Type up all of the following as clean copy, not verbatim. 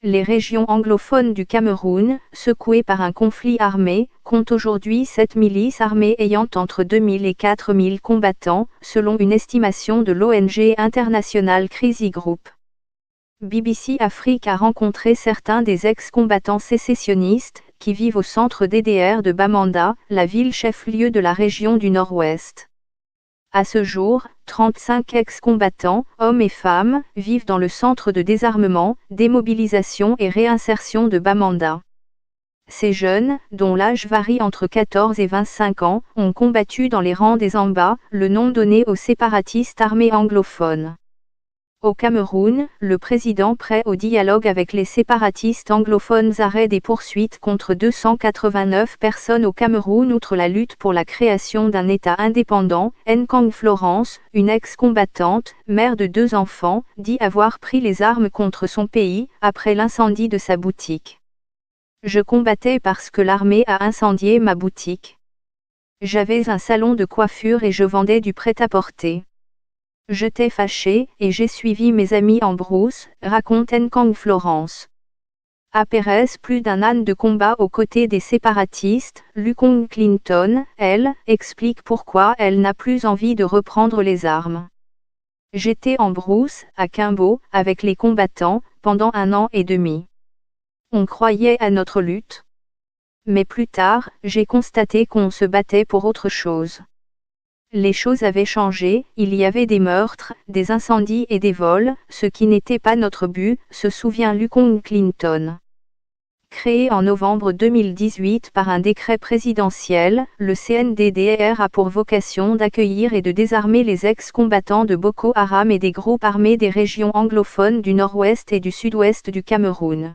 Les régions anglophones du Cameroun, secouées par un conflit armé, comptent aujourd'hui 7 milices armées ayant entre 2000 et 4000 combattants, selon une estimation de l'ONG internationale Crisis Group. BBC Afrique a rencontré certains des ex-combattants sécessionnistes, qui vivent au centre DDR de Bamenda, la ville chef-lieu de la région du Nord-Ouest. À ce jour, 35 ex-combattants, hommes et femmes, vivent dans le centre de désarmement, démobilisation et réinsertion de Bamenda. Ces jeunes, dont l'âge varie entre 14 et 25 ans, ont combattu dans les rangs des Amba, le nom donné aux séparatistes armés anglophones. Au Cameroun, le président prêt au dialogue avec les séparatistes anglophones arrête des poursuites contre 289 personnes au Cameroun outre la lutte pour la création d'un État indépendant. Nkang Florence, une ex-combattante, mère de 2 enfants, dit avoir pris les armes contre son pays, après l'incendie de sa boutique. Je combattais parce que l'armée a incendié ma boutique. J'avais un salon de coiffure et je vendais du prêt-à-porter. J'étais fâché, et j'ai suivi mes amis en brousse, raconte Nkang Florence. À Pérez, plus d'un an de combat aux côtés des séparatistes, Lukong Clinton, elle, explique pourquoi elle n'a plus envie de reprendre les armes. J'étais en brousse, à Kimbo, avec les combattants, pendant 1 an et demi. On croyait à notre lutte. Mais plus tard, j'ai constaté qu'on se battait pour autre chose. Les choses avaient changé, il y avait des meurtres, des incendies et des vols, ce qui n'était pas notre but, se souvient Lukong Clinton. Créé en novembre 2018 par un décret présidentiel, le CNDDR a pour vocation d'accueillir et de désarmer les ex-combattants de Boko Haram et des groupes armés des régions anglophones du nord-ouest et du sud-ouest du Cameroun.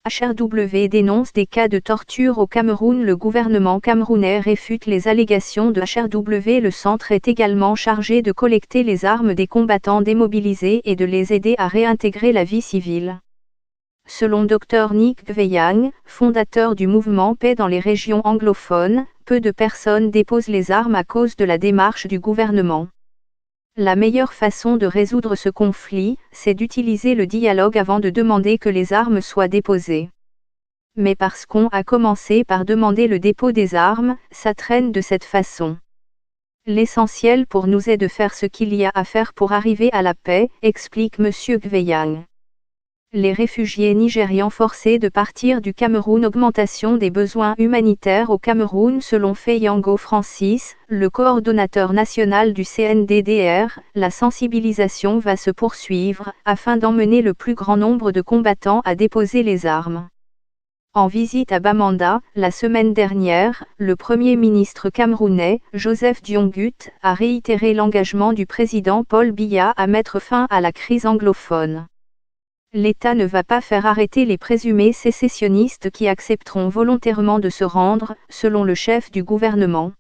HRW dénonce des cas de torture au Cameroun. Le gouvernement camerounais réfute les allégations de HRW. Le centre est également chargé de collecter les armes des combattants démobilisés et de les aider à réintégrer la vie civile. Selon Dr Nick Gveyang, fondateur du mouvement Paix dans les régions anglophones, peu de personnes déposent les armes à cause de la démarche du gouvernement. La meilleure façon de résoudre ce conflit, c'est d'utiliser le dialogue avant de demander que les armes soient déposées. Mais parce qu'on a commencé par demander le dépôt des armes, ça traîne de cette façon. L'essentiel pour nous est de faire ce qu'il y a à faire pour arriver à la paix, explique M. Gveyang. Les réfugiés nigérians forcés de partir du Cameroun. Augmentation des besoins humanitaires au Cameroun selon Feyango Francis, le coordonnateur national du CNDDR, la sensibilisation va se poursuivre, afin d'emmener le plus grand nombre de combattants à déposer les armes. En visite à Bamenda, la semaine dernière, le Premier ministre camerounais, Joseph Diongut, a réitéré l'engagement du président Paul Biya à mettre fin à la crise anglophone. L'État ne va pas faire arrêter les présumés sécessionnistes qui accepteront volontairement de se rendre, selon le chef du gouvernement.